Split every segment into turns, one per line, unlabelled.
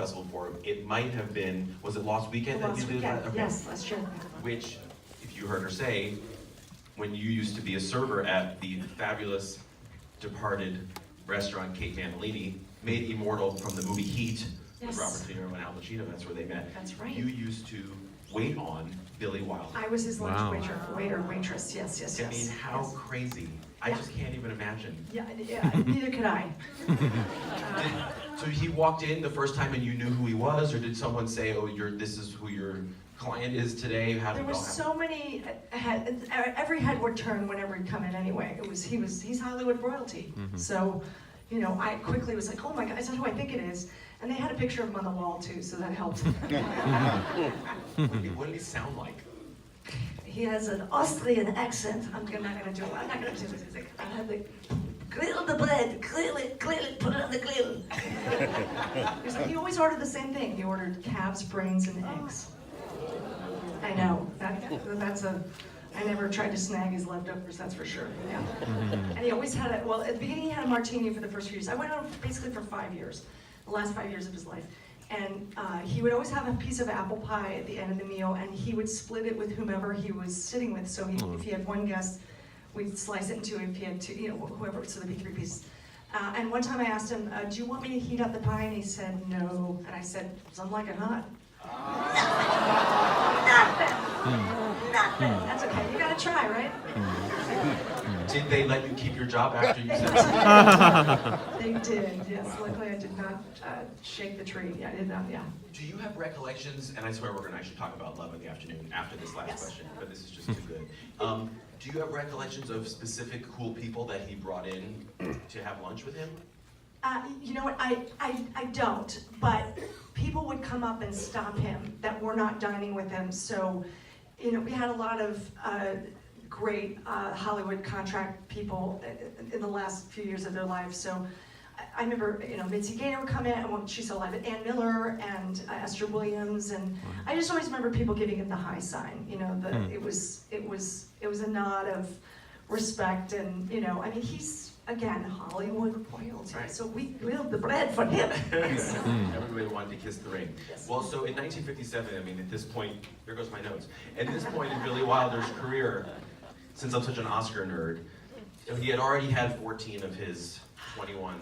festival for. It might have been, was it Lost Weekend that you did that? Okay.
Yes, that's true.
Which, if you heard her say, when you used to be a server at the fabulous departed restaurant Kate Manalini, made immortal from the movie Heat, with
Yes.
Robert De Niro and Al Pacino, that's where they met.
That's right.
You used to wait on Billy Wilder.
I was his lunch
Wow.
waitress. Yes, yes, yes.
I mean, how
yes.
crazy. I
Yeah.
just can't even imagine.
Yeah, neither could I.
So he walked in the first time and you knew who he was, or did someone say, oh, this is who your client is today? How did
There
it
were
all happen?
so many every head would turn whenever he'd come in anyway. He's Hollywood royalty. So, you know, I quickly was like, oh my God, is that who I think it is? And they had a picture of him on the wall too, so that helped.
What did he sound like?
He has an Austrian accent. I'm not gonna do it. I'm not gonna do it. He's like, I had the grill the bread, grill it, put it on the grill. He's like, he always ordered the same thing. He ordered calves, brains, and eggs. I know, I never tried to snag his leftovers, that's for sure, yeah. And he always had at the beginning he had a martini for the first few years. I went out basically for 5 years, the last 5 years of his life. And he would always have a piece of apple pie at the end of the meal, and he would split it with whomever he was sitting with. So if he had one guest, we'd slice it in two. If he had two, you know, whoever, so there'd be 3 pieces. And one time I asked him, do you want me to heat up the pie? And he said, no. And I said, some like it hot. Nothing. That's okay. You gotta try, right?
Did they let you keep your job after you said that?
They did. Yes. Luckily, I did not shake the tree. Yeah, I did not. Yeah.
Do you have recollections, and I swear we're gonna actually talk about Love in the Afternoon after this last
Yes.
question, but this is just too good. Do you have recollections of specific cool people that he brought in to have lunch with him?
You know what? I don't. But people would come up and stop him that were not dining with him. So, you know, we had a lot of great Hollywood contract people in the last few years of their lives. So I remember, you know, Mitzi Gaynor would come in, and when she's alive, Ann Miller and Esther Williams, and I just always remember people giving him the high sign. You know, it was a nod of respect, and you know, I mean, he's again Hollywood royalty.
Right.
So we grilled the bread for him.
Everybody wanted to kiss the ring.
Yes.
Well, so in 1957, I mean, at this point, there goes my notes. At this point in Billy Wilder's career, since I'm such an Oscar nerd, he had already had 14 of his 21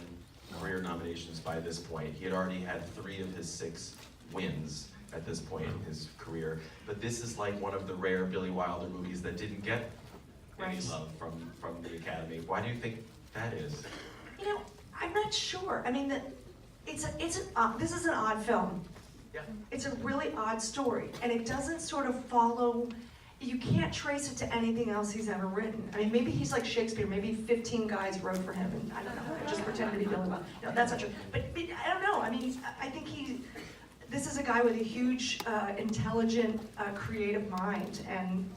career nominations by this point. He had already had 3 of his 6 wins at this point in his career. But this is like one of the rare Billy Wilder movies that didn't get any
Right.
love from the Academy. Why do you think that is?
You know, I'm not sure. I mean, this is an odd film.
Yeah.
It's a really odd story, and it doesn't sort of follow. You can't trace it to anything else he's ever written. I mean, maybe he's like Shakespeare. Maybe 15 guys wrote for him, and I don't know. I just pretended to be Billy Wilder. No, that's not true. But I don't know. I mean, I think this is a guy with a huge, intelligent, creative mind, and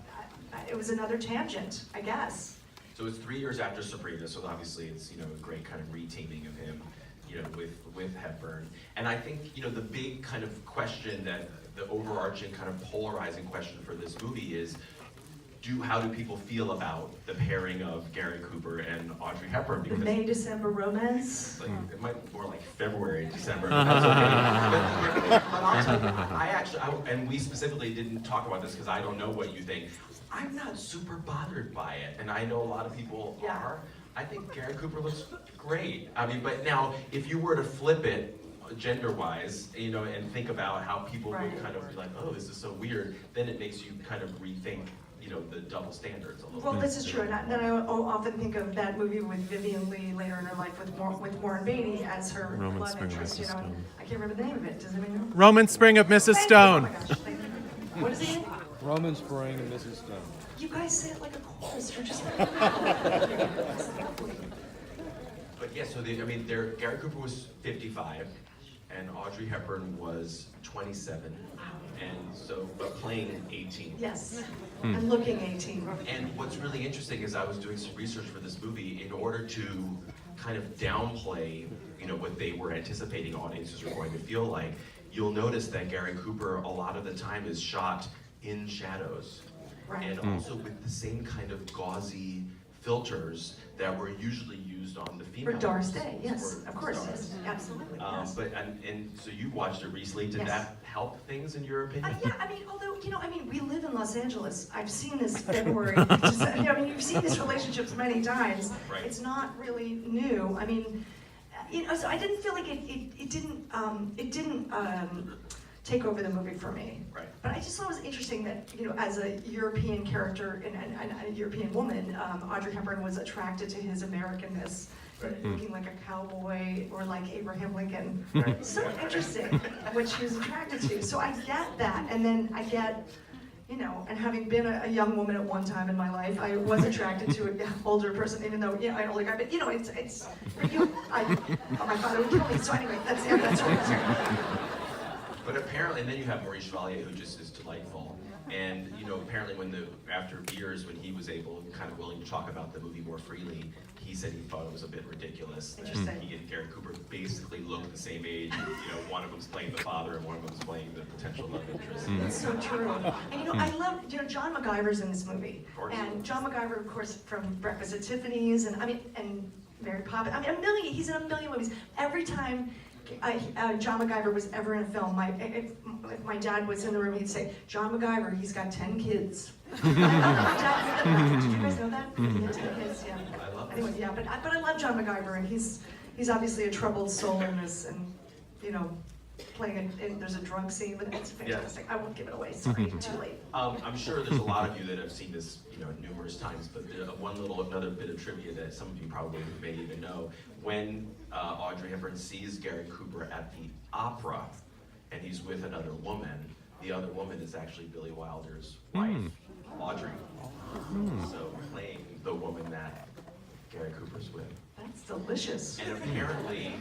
it was another tangent, I guess.
So it's 3 years after Sabrina, so obviously it's, you know, a great kind of reteaming of him, you know, with Hepburn. And I think, you know, the big kind of question that, the overarching kind of polarizing question for this movie is, how do people feel about the pairing of Gary Cooper and Audrey Hepburn?
The
Because
May-December romance.
like, it might be more like February, December, but that's okay. But I'll tell you, and we specifically didn't talk about this because I don't know what you think. I'm not super bothered by it, and I know a lot of people
Yeah.
are. I think Gary Cooper looks great. I mean, but now, if you were to flip it gender-wise, you know, and think about how people
Right.
would kind of be like, oh, this is so weird, then it makes you kind of rethink, you know, the double standards a little
Well,
bit.
this is true, and then I often think of that movie with Vivian Leigh later in her life with Warren Beatty as her
Roman
love
Spring,
interest. You
Mrs.
know,
Stone.
I can't remember the name of it. Does anybody know?
Roman Spring of Mrs.
Thank
Stone.
You. Oh my gosh, thank you. What is it?
Roman Spring and Mrs. Stone.
You guys say it like a chorus. You're just.
But yeah, so Gary Cooper was 55, and Audrey Hepburn was 27, and so but playing 18.
Yes, and looking 18.
And what's really interesting is I was doing some research for this movie in order to kind of downplay, you know, what they were anticipating audiences were going to feel like. You'll notice that Gary Cooper a lot of the time is shot in shadows,
Right.
and also with the same kind of gauzy filters that were usually used on the female.
For Doris Day,
episodes,
yes,
for
of course,
Doris.
yes, absolutely, yes.
But and so you watched it recently. Did
Yes.
that help things in your opinion?
Yeah, I mean, although, we live in Los Angeles. I've seen this February, you've seen these relationships many times.
Right.
It's not really new. I mean, so I didn't feel like it didn't take over the movie for me.
Right.
But I just thought it was interesting that, as a European character and a European woman, Audrey Hepburn was attracted to his Americanness,
Right.
looking like a cowboy or like Abraham Lincoln.
Right.
So interesting what she was attracted to. So I get that, and then I get, and having been a young woman at one time in my life, I was attracted to an older person, even though, I older guy, but it's, my father would kill me, so anyway, that's right.
But apparently, and then you have Maurice Chevalier, who just is delightful. And apparently, after years, when he was able, kind of willing to talk about the movie more freely, he said he thought it was a bit ridiculous.
Interesting.
He and Gary Cooper basically looked the same age. One of them's playing the father, and one of them's playing the potential love interest.
That's so true. And I love, John MacGyver's in this movie.
Of course.
And John MacGyver, of course, from Breakfast at Tiffany's, and Mary Poppins. He's in a million movies. Every time John MacGyver was ever in a film, if my dad was in the room, he'd say, John MacGyver, he's got 10 kids. Did you guys know that? He had 10 kids, yeah.
I love
Anyway, yeah, but I love John MacGyver, and he's obviously a troubled soul in this, and playing there's a drug scene, but it's fantastic. I won't give it away. Sorry, too late.
I'm sure there's a lot of you that have seen this, numerous times. But another bit of trivia that some of you probably may even know: when Audrey Hepburn sees Gary Cooper at the opera, and he's with another woman, the other woman is actually Billy Wilder's wife, Audrey. So playing the woman that Gary Cooper's with.
That's delicious.
And apparently,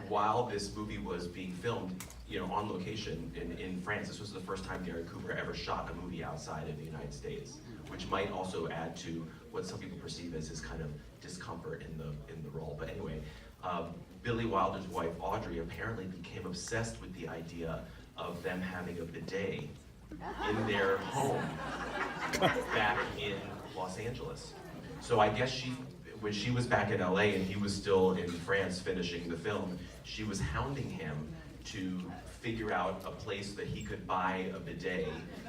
while this movie was being filmed, on location in France, this was the first time Gary Cooper ever shot a movie outside of the United States, which might also add to what some people perceive as his kind of discomfort in the role. But anyway, Billy Wilder's wife Audrey apparently became obsessed with the idea of them having a bidet in their home back in Los Angeles. So I guess when she was back in LA and he was still in France finishing the film, she was hounding him to figure out a place that he could buy a bidet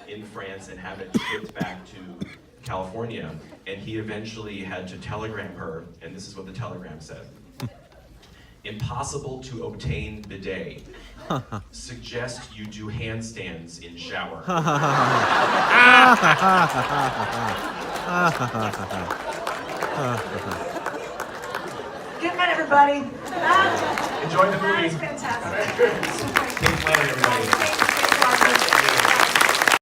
in France and have it shipped back to California. And he eventually had to telegram her, and this is what the telegram said. Impossible to obtain bidet. Suggest you do handstands in shower.
Good night, everybody.
Enjoy the movie.
That's fantastic. Super